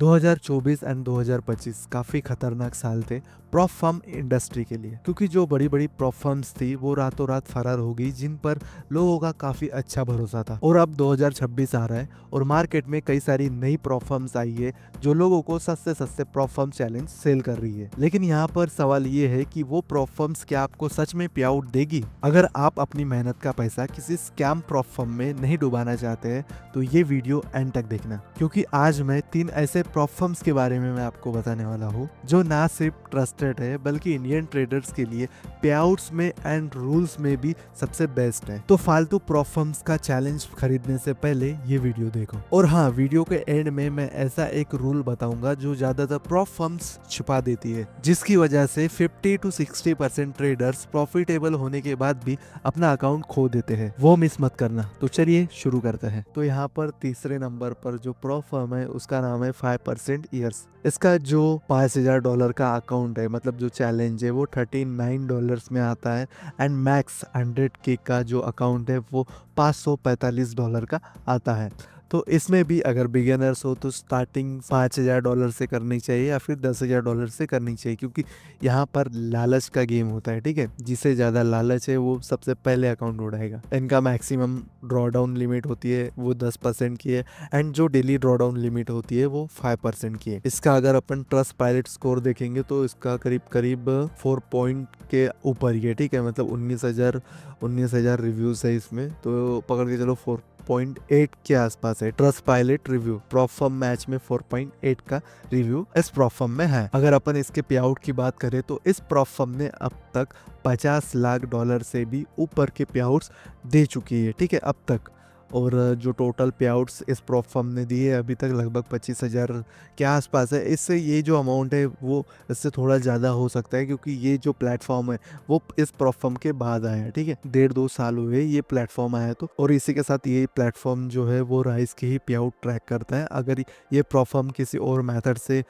2024 and 2025 काफ़ी खतरनाक साल थे प्रॉप फर्म इंडस्ट्री के लिए, क्योंकि जो बड़ी बड़ी प्रॉप फर्म्स थी वो रातों रात फरार हो गई, जिन पर लोगों का काफ़ी अच्छा भरोसा था। और अब 2026 आ रहा है और मार्केट में कई सारी नई प्रॉप फर्म्स आई है जो लोगों को सस्ते सस्ते प्रॉप फर्म चैलेंज सेल कर रही है। लेकिन यहाँ पर सवाल ये है कि वो प्रॉप फर्म्स क्या आपको सच में पे आउट देगी? अगर आप अपनी मेहनत का पैसा किसी स्कैम प्रॉप फर्म में नहीं डुबाना चाहते हैं तो ये वीडियो एंड तक देखना, क्योंकि आज मैं 3 ऐसे प्रॉप फर्म्स के बारे में मैं आपको बताने वाला हूँ जो ना सिर्फ ट्रस्टेड है बल्कि इंडियन ट्रेडर्स के लिए पे आउट्स में एंड रूल्स में भी सबसे बेस्ट है। तो फालतू प्रॉप फर्म्स का चैलेंज खरीदने से पहले ये वीडियो देखो। और हाँ, वीडियो के एंड में मैं ऐसा एक रूल बताऊंगा जो ज्यादातर प्रॉप फर्म्स छुपा देती है, जिसकी वजह से 50 to 60% ट्रेडर्स प्रॉफिटेबल होने के बाद भी अपना अकाउंट खो देते हैं। वो मिस मत करना। तो चलिए शुरू करते हैं। तो यहाँ पर तीसरे नंबर पर जो प्रॉप फर्म है उसका नाम है 5% ईयर्स। इसका जो $5000 का अकाउंट है, मतलब जो चैलेंज है, वो $39 में आता है एंड मैक्स 100K का जो अकाउंट है वो $545 का आता है। तो इसमें भी अगर बिगिनर्स हो तो स्टार्टिंग $5000 से करनी चाहिए या फिर $10,000 से करनी चाहिए, क्योंकि यहाँ पर लालच का गेम होता है। ठीक है, जिसे ज़्यादा लालच है वो सबसे पहले अकाउंट उड़ाएगा। इनका मैक्सिमम ड्रॉ डाउन लिमिट होती है वो 10% की है एंड जो डेली ड्रॉ डाउन लिमिट होती है वो 5% की है। इसका अगर अपन ट्रस्ट पायलट स्कोर देखेंगे तो इसका करीब करीब 4 पॉइंट के ऊपर ही है। ठीक है, मतलब 19,000 रिव्यूज है इसमें, तो पकड़ के चलो 4.8 के आसपास है। Trust pilot review prop firm match में 4.8 का रिव्यू इस प्रॉप फर्म में है। अगर अपन इसके पे आउट की बात करें तो इस प्रॉप फर्म ने अब तक $50 लाख से भी ऊपर के पे आउट्स दे चुकी है। ठीक है, अब तक। और जो टोटल पे आउट्स इस प्रॉप फर्म ने दिए अभी तक लगभग 25,000 के आसपास है। इससे ये जो अमाउंट है वो इससे थोड़ा ज़्यादा हो सकता है, क्योंकि ये जो प्लेटफॉर्म है वो इस प्रॉप फर्म के बाद आया है। ठीक है, 1.5-2 साल हुए ये प्लेटफॉर्म आया तो। और इसी के साथ ये प्लेटफॉर्म जो है वो राइस के ही पे आउट ट्रैक करता है। अगर ये प्रॉप फर्म किसी और मेथड से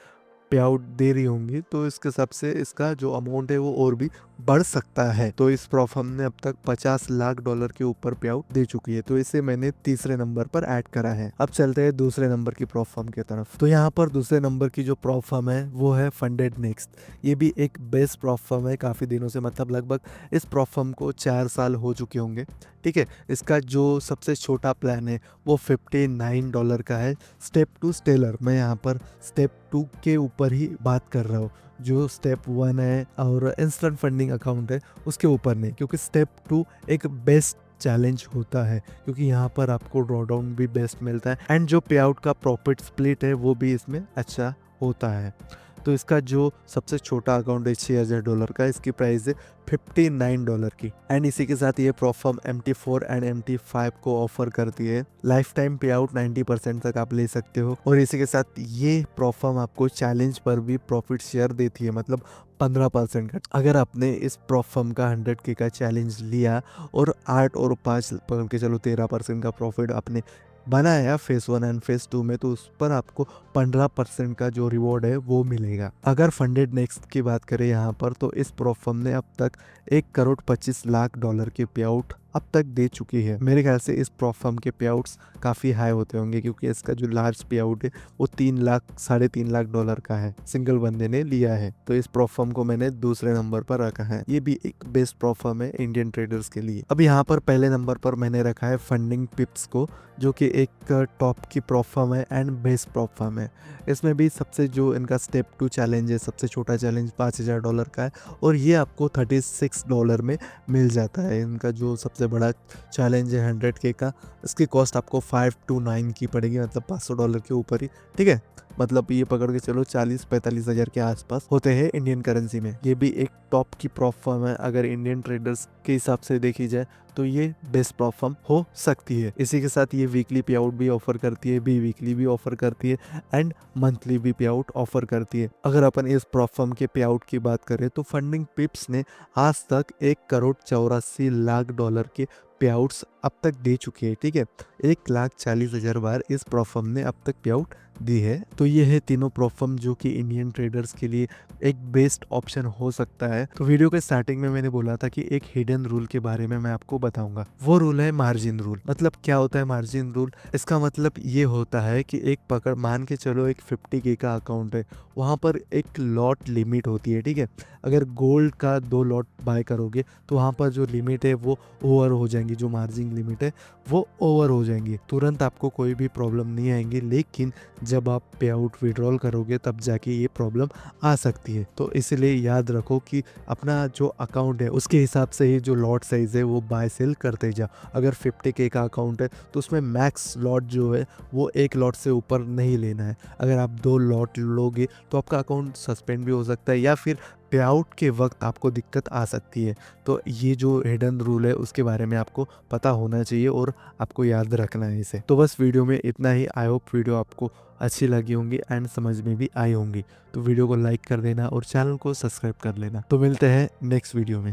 पे आउट दे रही होंगी तो इसके हिसाब से इसका जो अमाउंट है वो और भी बढ़ सकता है। तो इस प्रॉप फर्म ने अब तक $50 लाख के ऊपर पे आउट दे चुकी है, तो इसे मैंने तीसरे नंबर पर ऐड करा है। अब चलते हैं दूसरे नंबर की प्रॉप फर्म की तरफ। तो यहाँ पर दूसरे नंबर की जो प्रॉप फर्म है वो है फंडेड नेक्स्ट। ये भी एक बेस्ट प्रॉप फर्म है काफ़ी दिनों से, मतलब लगभग इस प्रॉप फर्म को 4 साल हो चुके होंगे। ठीक है, इसका जो सबसे छोटा प्लान है वो $59 का है। स्टेप 2 स्टेलर, मैं यहाँ पर स्टेप 2 के ऊपर ही बात कर रहा हूँ। जो स्टेप 1 है और इंस्टेंट फंडिंग अकाउंट है उसके ऊपर नहीं, क्योंकि स्टेप 2 एक बेस्ट चैलेंज होता है, क्योंकि यहाँ पर आपको ड्रॉ डाउन भी बेस्ट मिलता है एंड जो पे आउट का प्रॉफिट स्प्लिट है वो भी इसमें अच्छा होता है। तो इसका जो सबसे छोटा अकाउंट है $6,000 का, इसकी प्राइस है $59 की। एंड इसी के साथ ये prop firm MT4 and MT5 को ऑफर करती है। लाइफ टाइम पे आउट 90% तक आप ले सकते हो। और इसी के साथ ये प्रॉप फर्म आपको चैलेंज पर भी प्रॉफिट शेयर देती है, मतलब 15% का। अगर आपने इस प्रॉप फर्म का 100K का चैलेंज लिया और 8 और 5 पकड़ के चलो 13% का प्रॉफिट आपने बनाया फेस 1 एंड फेस 2 में, तो उस पर आपको 15% का जो रिवॉर्ड है वो मिलेगा। अगर फंडेड नेक्स्ट की बात करें यहाँ पर तो इस प्रॉप फर्म ने अब तक $1,25,00,000 के पे आउट अब तक दे चुकी है। मेरे ख्याल से इस प्रॉप फर्म के पे आउट्स काफ़ी हाई होते होंगे, क्योंकि इसका जो लार्ज पे आउट है वो 3 लाख $3.5 लाख का है, सिंगल बंदे ने लिया है। तो इस प्रॉप फर्म को मैंने दूसरे नंबर पर रखा है। ये भी एक बेस्ट प्रॉप फर्म है इंडियन ट्रेडर्स के लिए। अब यहाँ पर पहले नंबर पर मैंने रखा है फंडिंग पिप्स को, जो कि एक टॉप की प्रॉप फर्म है एंड बेस्ट प्रॉप फर्म है। इसमें भी सबसे जो इनका स्टेप 2 चैलेंज है, सबसे छोटा चैलेंज $5,000 का है और ये आपको $36 में मिल जाता है। इनका जो सबसे बड़ा चैलेंज है 100K का, इसकी कॉस्ट आपको 5 to 9 की पड़ेगी, मतलब $500 के ऊपर ही। ठीक है, मतलब ये पकड़ के चलो 40-45 हज़ार के आसपास होते हैं इंडियन करेंसी में। ये भी एक टॉप की प्रॉप फर्म है। अगर इंडियन ट्रेडर्स के हिसाब से देखी जाए तो ये बेस्ट प्रॉप फर्म हो सकती है। इसी के साथ ये वीकली पे आउट भी ऑफर करती है, बी वीकली भी ऑफर करती है एंड मंथली भी पे आउट ऑफर करती है। अगर अपन इस प्रॉप फर्म के पे आउट की बात करें तो फंडिंग पिप्स ने आज तक $1,84,00,000 के पे आउट्स अब तक दे चुकी है, ठीक है। 1,40,000 बार इस प्रॉप फर्म ने अब तक पे आउट दी है। तो ये है तीनों प्रॉप फर्म जो कि इंडियन ट्रेडर्स के लिए एक बेस्ट ऑप्शन हो सकता है। तो वीडियो के स्टार्टिंग में मैंने बोला था कि एक हिडन रूल के बारे में मैं आपको बताऊंगा। वो रूल है मार्जिन रूल। मतलब क्या होता है मार्जिन रूल? इसका मतलब ये होता है कि एक पकड़, मान के चलो एक 50K का अकाउंट है, वहां पर एक लॉट लिमिट होती है, ठीक है। अगर गोल्ड का 2 लॉट बाय करोगे तो वहां पर जो लिमिट है वो ओवर हो जाएंगी, जो मार्जिन लिमिट है वो ओवर हो जाएंगी। तुरंत आपको कोई भी प्रॉब्लम नहीं आएंगी, लेकिन जब आप पे आउट विड्रॉल करोगे तब जाके ये प्रॉब्लम आ सकती है। तो इसलिए याद रखो कि अपना जो अकाउंट है उसके हिसाब से ही जो लॉट साइज है वो बाय सेल करते जाओ। अगर 50K का अकाउंट है तो उसमें मैक्स लॉट जो है वो 1 लॉट से ऊपर नहीं लेना है। अगर आप 2 लॉट लोगे तो आपका अकाउंट सस्पेंड भी हो सकता है या फिर पे आउट के वक्त आपको दिक्कत आ सकती है। तो ये जो हिडन रूल है उसके बारे में आपको पता होना चाहिए और आपको याद रखना है इसे। तो बस वीडियो में इतना ही। आई होप वीडियो आपको अच्छी लगी होंगी एंड समझ में भी आई होंगी। तो वीडियो को लाइक कर देना और चैनल को सब्सक्राइब कर लेना। तो मिलते हैं नेक्स्ट वीडियो में।